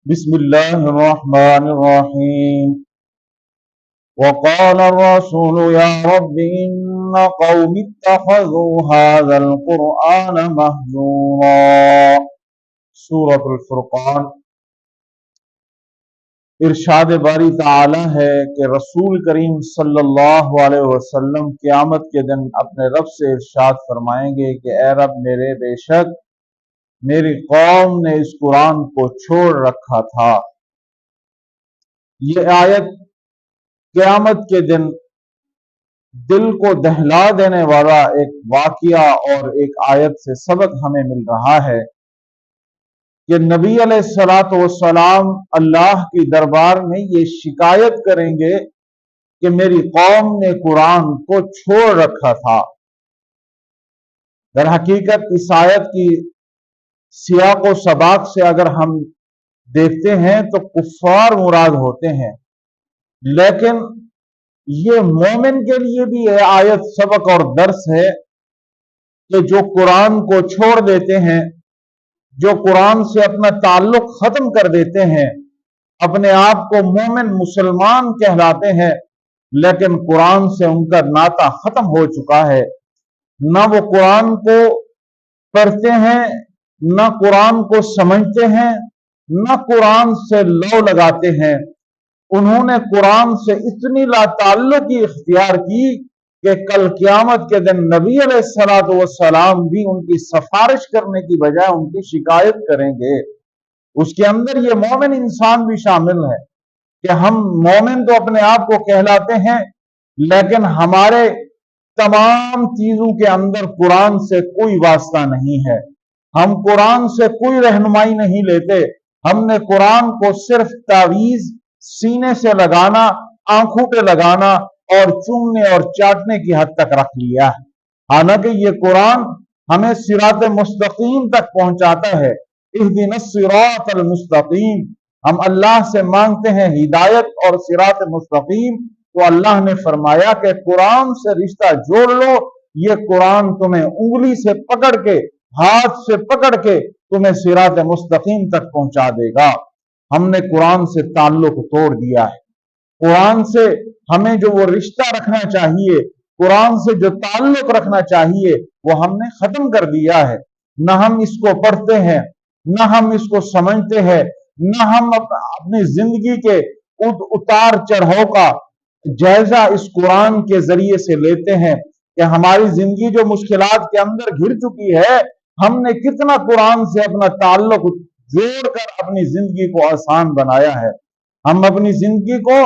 بسم الله الرحمن الرحيم. وقال الرسول يا رب إن قوم اتخذوا هذا القرآن مهجورا. سورة الفرقان. ارشاد باری تعالی ہے کہ رسول کریم صلی اللہ علیہ وسلم قیامت کے دن اپنے رب سے ارشاد فرمائیں گے کہ اے رب میرے، بے شک میری قوم نے اس قرآن کو چھوڑ رکھا تھا. یہ آیت قیامت کے دن دل کو دہلا دینے والا ایک واقعہ اور ایک آیت سے سبق ہمیں مل رہا ہے کہ نبی علیہ الصلوۃ والسلام اللہ کی دربار میں یہ شکایت کریں گے کہ میری قوم نے قرآن کو چھوڑ رکھا تھا. در حقیقت اس آیت کی سیاق و سباق سے اگر ہم دیکھتے ہیں تو کفار مراد ہوتے ہیں، لیکن یہ مومن کے لیے بھی یہ آیت سبق اور درس ہے کہ جو قرآن کو چھوڑ دیتے ہیں، جو قرآن سے اپنا تعلق ختم کر دیتے ہیں، اپنے آپ کو مومن مسلمان کہلاتے ہیں، لیکن قرآن سے ان کا ناطہ ختم ہو چکا ہے. نہ وہ قرآن کو پڑھتے ہیں، نہ قرآن کو سمجھتے ہیں، نہ قرآن سے لو لگاتے ہیں. انہوں نے قرآن سے اتنی لا تعلقی اختیار کی کہ کل قیامت کے دن نبی علیہ الصلوۃ والسلام بھی ان کی سفارش کرنے کی بجائے ان کی شکایت کریں گے. اس کے اندر یہ مومن انسان بھی شامل ہے کہ ہم مومن تو اپنے آپ کو کہلاتے ہیں، لیکن ہمارے تمام چیزوں کے اندر قرآن سے کوئی واسطہ نہیں ہے. ہم قرآن سے کوئی رہنمائی نہیں لیتے. ہم نے قرآن کو صرف تعویذ، سینے سے لگانا، آنکھوں پہ لگانا اور چومنے اور چاٹنے کی حد تک رکھ لیا ہے. حالانکہ یہ قرآن ہمیں صراط مستقیم تک پہنچاتا ہے. اہدنا الصراط المستقیم. ہم اللہ سے مانگتے ہیں ہدایت اور صراط مستقیم، تو اللہ نے فرمایا کہ قرآن سے رشتہ جوڑ لو. یہ قرآن تمہیں انگلی سے پکڑ کے، ہاتھ سے پکڑ کے تمہیں صراط مستقیم تک پہنچا دے گا. ہم نے قرآن سے تعلق توڑ دیا ہے. قرآن سے ہمیں جو وہ رشتہ رکھنا چاہیے، قرآن سے جو تعلق رکھنا چاہیے، وہ ہم نے ختم کر دیا ہے. نہ ہم اس کو پڑھتے ہیں، نہ ہم اس کو سمجھتے ہیں، نہ ہم اپنی زندگی کے اتار چڑھاؤ کا جائزہ اس قرآن کے ذریعے سے لیتے ہیں کہ ہماری زندگی جو مشکلات کے اندر گھر چکی ہے، ہم نے کتنا قرآن سے اپنا تعلق جوڑ کر اپنی زندگی کو آسان بنایا ہے. ہم اپنی زندگی کو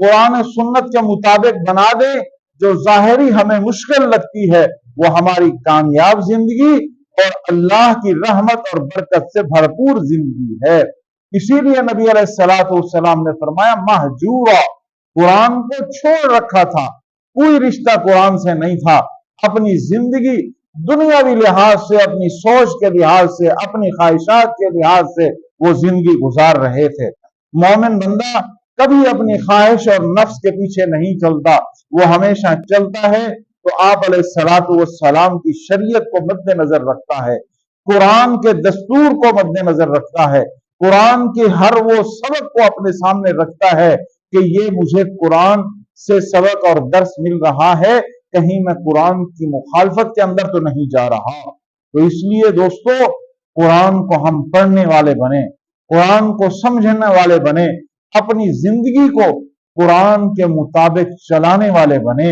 قرآن و سنت کے مطابق بنا دیں. جو ظاہری ہمیں مشکل لگتی ہے وہ ہماری کامیاب زندگی اور اللہ کی رحمت اور برکت سے بھرپور زندگی ہے. اسی لیے نبی علیہ الصلوۃ والسلام نے فرمایا مہجورا، قرآن کو چھوڑ رکھا تھا. کوئی رشتہ قرآن سے نہیں تھا. اپنی زندگی دنیاوی لحاظ سے، اپنی سوچ کے لحاظ سے، اپنی خواہشات کے لحاظ سے وہ زندگی گزار رہے تھے. مومن بندہ کبھی اپنی خواہش اور نفس کے پیچھے نہیں چلتا. وہ ہمیشہ چلتا ہے تو آپ علیہ الصلوۃ والسلام کی شریعت کو مد نظر رکھتا ہے، قرآن کے دستور کو مد نظر رکھتا ہے، قرآن کے ہر وہ سبق کو اپنے سامنے رکھتا ہے کہ یہ مجھے قرآن سے سبق اور درس مل رہا ہے، کہیں میں قرآن کی مخالفت کے اندر تو نہیں جا رہا. تو اس لیے دوستو، قرآن کو ہم پڑھنے والے بنے، قرآن کو سمجھنے والے بنے، اپنی زندگی کو قرآن کے مطابق چلانے والے بنے.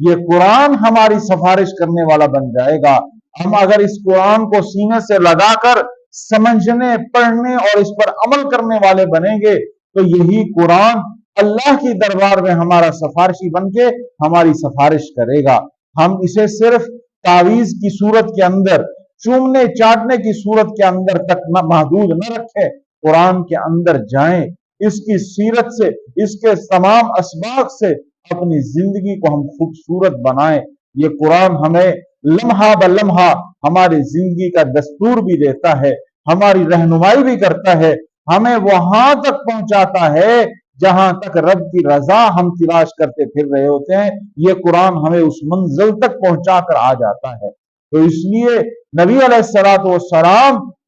یہ قرآن ہماری سفارش کرنے والا بن جائے گا. ہم اگر اس قرآن کو سینے سے لگا کر سمجھنے، پڑھنے اور اس پر عمل کرنے والے بنیں گے تو یہی قرآن اللہ کی دربار میں ہمارا سفارشی بن کے ہماری سفارش کرے گا. ہم اسے صرف تعویذ کی صورت کے اندر، چومنے چاٹنے کی صورت کے اندر تک محدود نہ رکھیں. قرآن کے اندر جائیں، اس کی سیرت سے، اس کے تمام اسباق سے اپنی زندگی کو ہم خوبصورت بنائیں. یہ قرآن ہمیں لمحہ بلمحہ ہماری زندگی کا دستور بھی دیتا ہے، ہماری رہنمائی بھی کرتا ہے، ہمیں وہاں تک پہنچاتا ہے جہاں تک رب کی رضا ہم تلاش کرتے پھر رہے ہوتے ہیں. یہ قرآن ہمیں اس منزل تک پہنچا کر آ جاتا ہے. تو اس لیے نبی علیہ الصلوۃ والسلام